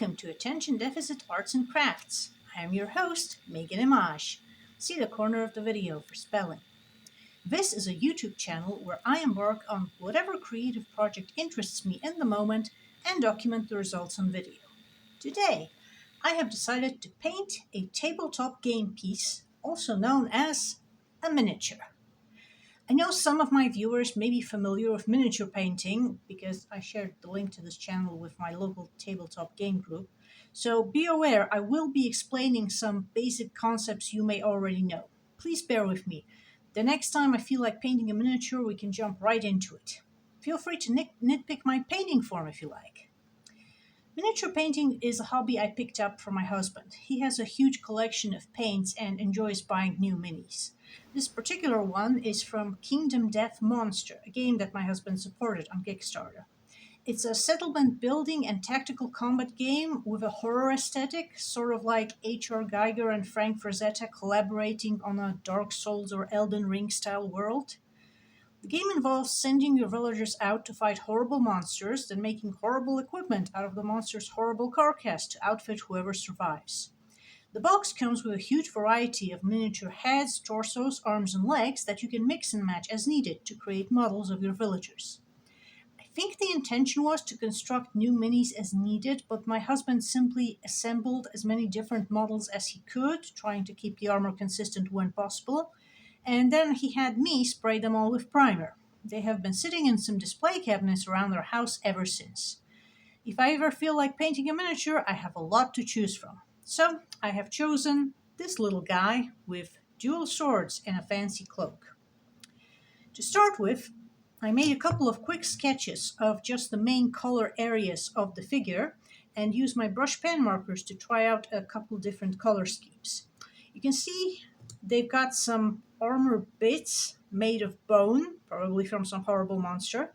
Welcome to Attention Deficit Arts and Crafts. I am your host, Megan Image. See the corner of the video for spelling. This is a YouTube channel where I embark on whatever creative project interests me in the moment and document the results on video. Today, I have decided to paint a tabletop game piece, also known as a miniature. I know some of my viewers may be familiar with miniature painting because I shared the link to this channel with my local tabletop game group. So be aware, I will be explaining some basic concepts you may already know. Please bear with me. The next time I feel like painting a miniature, we can jump right into it. Feel free to nitpick my painting form if you like. Miniature painting is a hobby I picked up from my husband. He has a huge collection of paints and enjoys buying new minis. This particular one is from Kingdom Death Monster, a game that my husband supported on Kickstarter. It's a settlement building and tactical combat game with a horror aesthetic, sort of like H.R. Geiger and Frank Frazetta collaborating on a Dark Souls or Elden Ring style world. The game involves sending your villagers out to fight horrible monsters, then making horrible equipment out of the monster's horrible carcass to outfit whoever survives. The box comes with a huge variety of miniature heads, torsos, arms, and legs that you can mix and match as needed to create models of your villagers. I think the intention was to construct new minis as needed, but my husband simply assembled as many different models as he could, trying to keep the armor consistent when possible, and then he had me spray them all with primer. They have been sitting in some display cabinets around our house ever since. If I ever feel like painting a miniature, I have a lot to choose from. So I have chosen this little guy with dual swords and a fancy cloak. To start with, I made a couple of quick sketches of just the main color areas of the figure and used my brush pen markers to try out a couple different color schemes. You can see they've got some armor bits made of bone, probably from some horrible monster,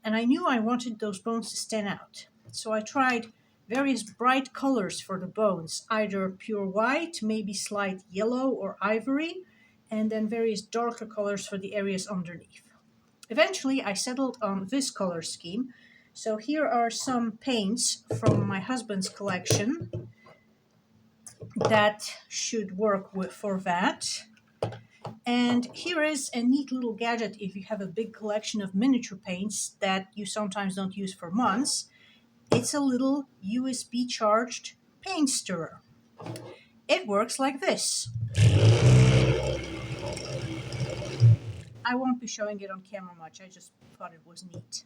and I knew I wanted those bones to stand out. So I tried various bright colors for the bones, either pure white, maybe slight yellow or ivory, and then various darker colors for the areas underneath. Eventually, I settled on this color scheme. So here are some paints from my husband's collection that should work for that. And here is a neat little gadget if you have a big collection of miniature paints that you sometimes don't use for months. It's a little USB charged paint stirrer. It works like this. I won't be showing it on camera much, I just thought it was neat.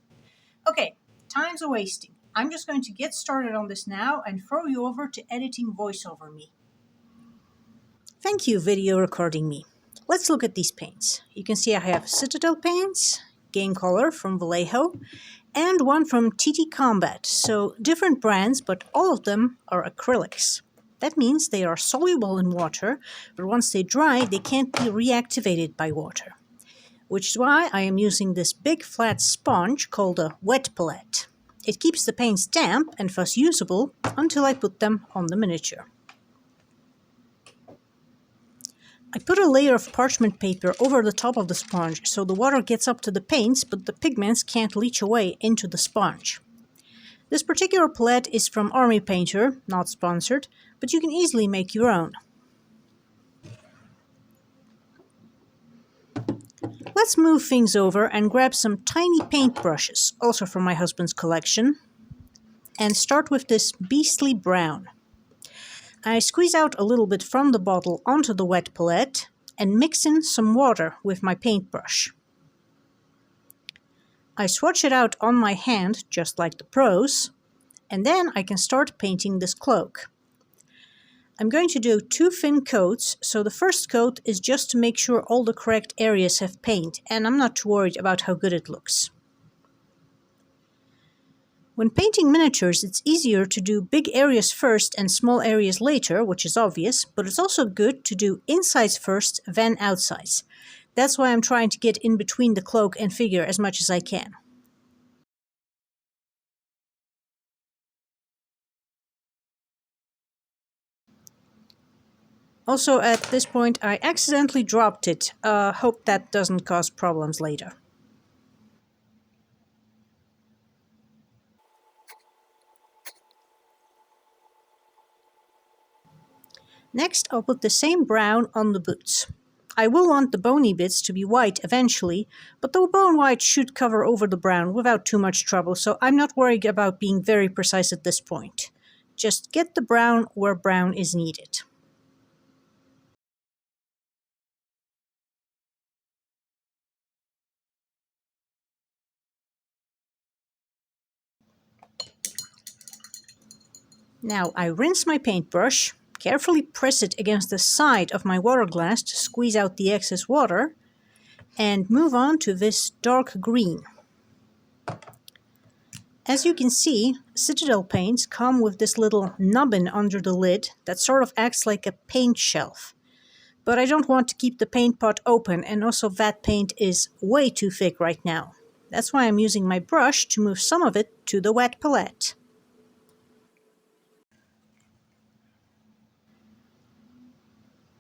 Okay, time's a wasting. I'm just going to get started on this now and throw you over to editing voiceover me. Thank you, video recording me. Let's look at these paints. You can see I have Citadel paints, Game Color from Vallejo, and one from TT Combat. So different brands, but all of them are acrylics. That means they are soluble in water, but once they dry, they can't be reactivated by water. Which is why I am using this big flat sponge called a wet palette. It keeps the paints damp and thus usable until I put them on the miniature. I put a layer of parchment paper over the top of the sponge so the water gets up to the paints, but the pigments can't leach away into the sponge. This particular palette is from Army Painter, not sponsored, but you can easily make your own. Let's move things over and grab some tiny paintbrushes, also from my husband's collection, and start with this beastly brown. I squeeze out a little bit from the bottle onto the wet palette and mix in some water with my paintbrush. I swatch it out on my hand, just like the pros, and then I can start painting this cloak. I'm going to do 2 thin coats, so the first coat is just to make sure all the correct areas have paint, and I'm not too worried about how good it looks. When painting miniatures, it's easier to do big areas first and small areas later, which is obvious, but it's also good to do insides first, then outsides. That's why I'm trying to get in between the cloak and figure as much as I can. Also, at this point, I accidentally dropped it. Hope that doesn't cause problems later. Next, I'll put the same brown on the boots. I will want the bony bits to be white eventually, but the bone white should cover over the brown without too much trouble, so I'm not worried about being very precise at this point. Just get the brown where brown is needed. Now I rinse my paintbrush, carefully press it against the side of my water glass to squeeze out the excess water, and move on to this dark green. As you can see, Citadel paints come with this little nubbin under the lid that sort of acts like a paint shelf. But I don't want to keep the paint pot open, and also that paint is way too thick right now. That's why I'm using my brush to move some of it to the wet palette.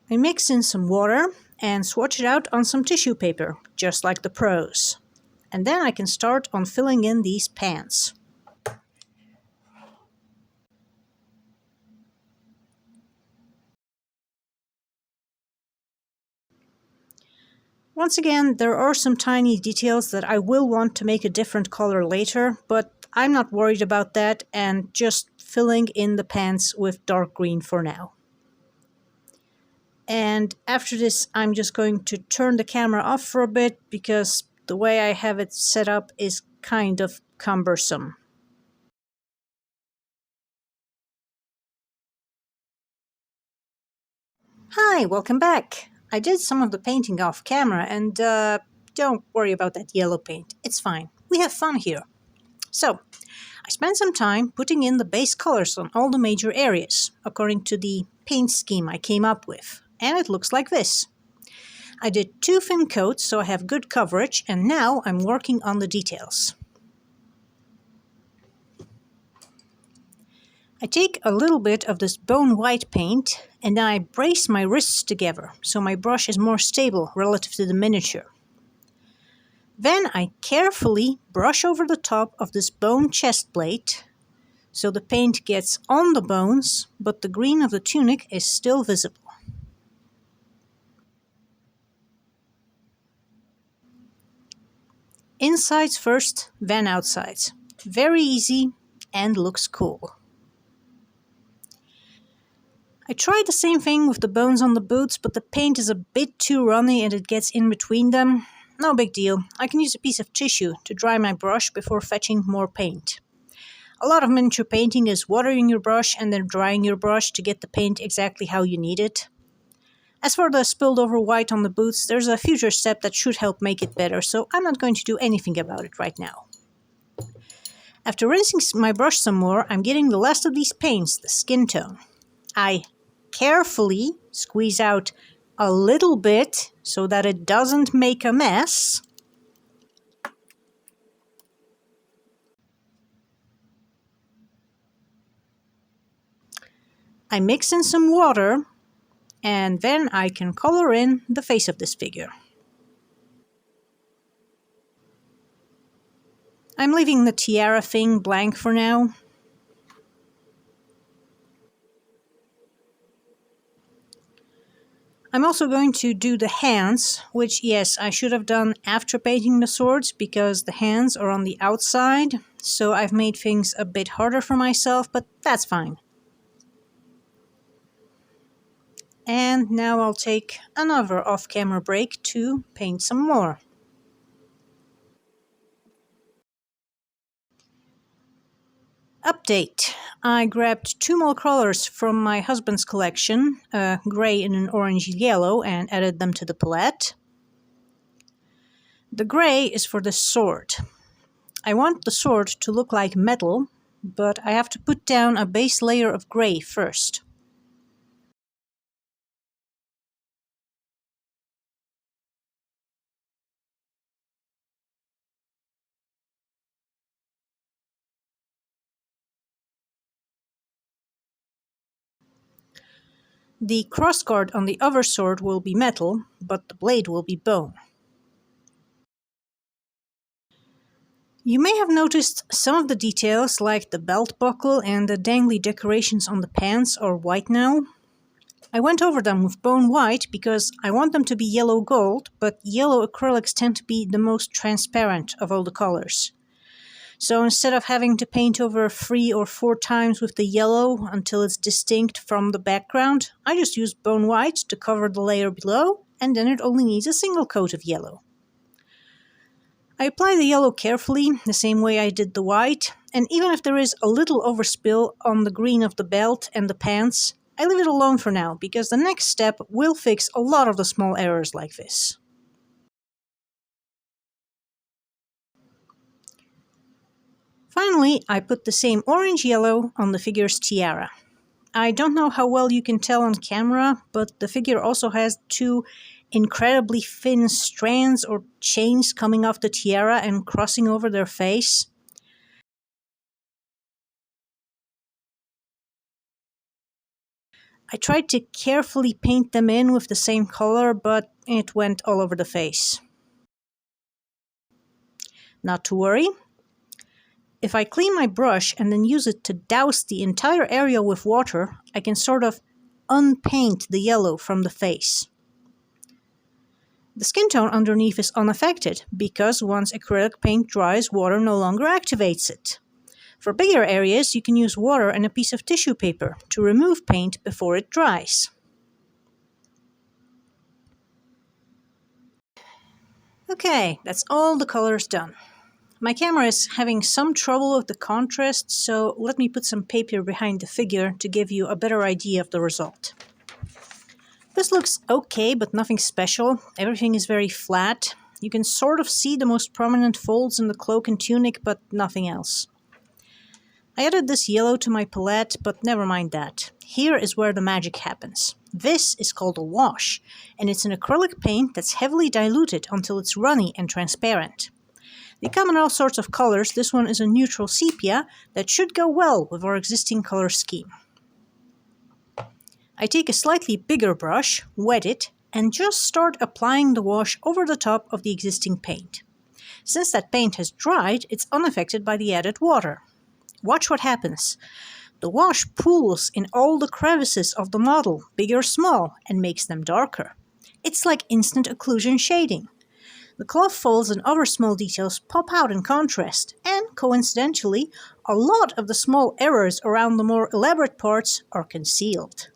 I mix in some water and swatch it out on some tissue paper, just like the pros. And then I can start on filling in these pans. Once again, there are some tiny details that I will want to make a different color later, but I'm not worried about that and just filling in the pans with dark green for now. And after this, I'm just going to turn the camera off for a bit because the way I have it set up is kind of cumbersome. Hi, welcome back. I did some of the painting off camera and don't worry about that yellow paint. It's fine. We have fun here. So, I spent some time putting in the base colors on all the major areas, according to the paint scheme I came up with. And it looks like this. I did 2 thin coats so I have good coverage, and now I'm working on the details. I take a little bit of this bone white paint and then I brace my wrists together so my brush is more stable relative to the miniature. Then I carefully brush over the top of this bone chest plate so the paint gets on the bones, but the green of the tunic is still visible. Insides first, then outsides. Very easy and looks cool. I tried the same thing with the bones on the boots, but the paint is a bit too runny and it gets in between them. No big deal. I can use a piece of tissue to dry my brush before fetching more paint. A lot of miniature painting is watering your brush and then drying your brush to get the paint exactly how you need it. As for the spilled over white on the boots, there's a future step that should help make it better, so I'm not going to do anything about it right now. After rinsing my brush some more, I'm getting the last of these paints, the skin tone. I carefully squeeze out a little bit so that it doesn't make a mess. I mix in some water and then I can color in the face of this figure. I'm leaving the tiara thing blank for now. I'm also going to do the hands, which yes, I should have done after painting the swords because the hands are on the outside, so I've made things a bit harder for myself, but that's fine. And now I'll take another off-camera break to paint some more. Update. I grabbed 2 more colors from my husband's collection, a gray and an orange yellow, and added them to the palette. The gray is for the sword. I want the sword to look like metal, but I have to put down a base layer of gray first. The crossguard on the other sword will be metal, but the blade will be bone. You may have noticed some of the details like the belt buckle and the dangly decorations on the pants are white now. I went over them with bone white because I want them to be yellow gold, but yellow acrylics tend to be the most transparent of all the colors. So instead of having to paint over 3 or 4 times with the yellow until it's distinct from the background, I just use bone white to cover the layer below, and then it only needs a single coat of yellow. I apply the yellow carefully, the same way I did the white, and even if there is a little overspill on the green of the belt and the pants, I leave it alone for now, because the next step will fix a lot of the small errors like this. Finally, I put the same orange-yellow on the figure's tiara. I don't know how well you can tell on camera, but the figure also has 2 incredibly thin strands or chains coming off the tiara and crossing over their face. I tried to carefully paint them in with the same color, but it went all over the face. Not to worry. If I clean my brush and then use it to douse the entire area with water, I can sort of unpaint the yellow from the face. The skin tone underneath is unaffected because once acrylic paint dries, water no longer activates it. For bigger areas, you can use water and a piece of tissue paper to remove paint before it dries. Okay, that's all the colors done. My camera is having some trouble with the contrast, so let me put some paper behind the figure to give you a better idea of the result. This looks okay, but nothing special. Everything is very flat. You can sort of see the most prominent folds in the cloak and tunic, but nothing else. I added this yellow to my palette, but never mind that. Here is where the magic happens. This is called a wash, and it's an acrylic paint that's heavily diluted until it's runny and transparent. They come in all sorts of colors. This one is a neutral sepia that should go well with our existing color scheme. I take a slightly bigger brush, wet it, and just start applying the wash over the top of the existing paint. Since that paint has dried, it's unaffected by the added water. Watch what happens. The wash pools in all the crevices of the model, big or small, and makes them darker. It's like instant occlusion shading. The cloth folds and other small details pop out in contrast, and coincidentally, a lot of the small errors around the more elaborate parts are concealed.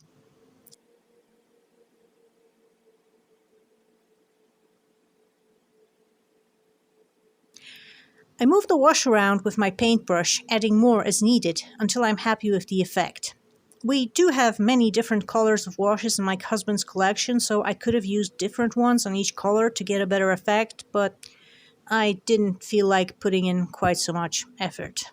I move the wash around with my paintbrush, adding more as needed, until I'm happy with the effect. We do have many different colors of washes in my husband's collection, so I could have used different ones on each color to get a better effect, but I didn't feel like putting in quite so much effort.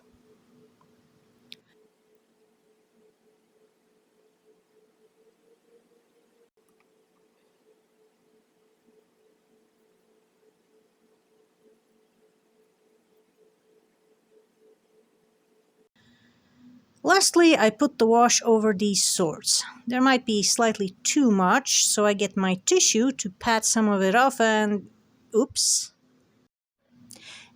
Lastly, I put the wash over these swords. There might be slightly too much, so I get my tissue to pat some of it off and... oops.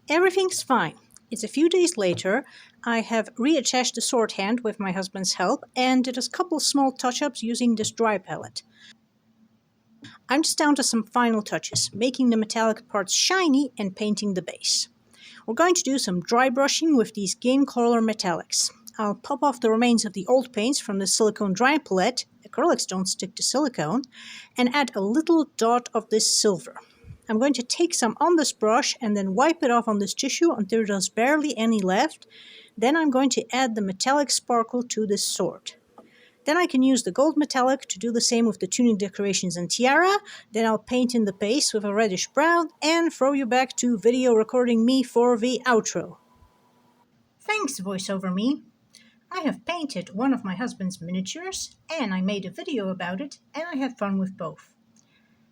Everything's fine. It's a few days later. I have reattached the sword hand with my husband's help and did a couple small touch-ups using this dry palette. I'm just down to some final touches, making the metallic parts shiny and painting the base. We're going to do some dry brushing with these game color metallics. I'll pop off the remains of the old paints from the silicone dry palette, acrylics don't stick to silicone, and add a little dot of this silver. I'm going to take some on this brush and then wipe it off on this tissue until there's barely any left. Then I'm going to add the metallic sparkle to this sword. Then I can use the gold metallic to do the same with the tunic decorations and tiara. Then I'll paint in the base with a reddish brown and throw you back to video recording me for the outro. Thanks, voiceover me. I have painted one of my husband's miniatures, and I made a video about it, and I had fun with both.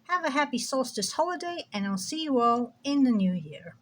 Have a happy solstice holiday, and I'll see you all in the new year.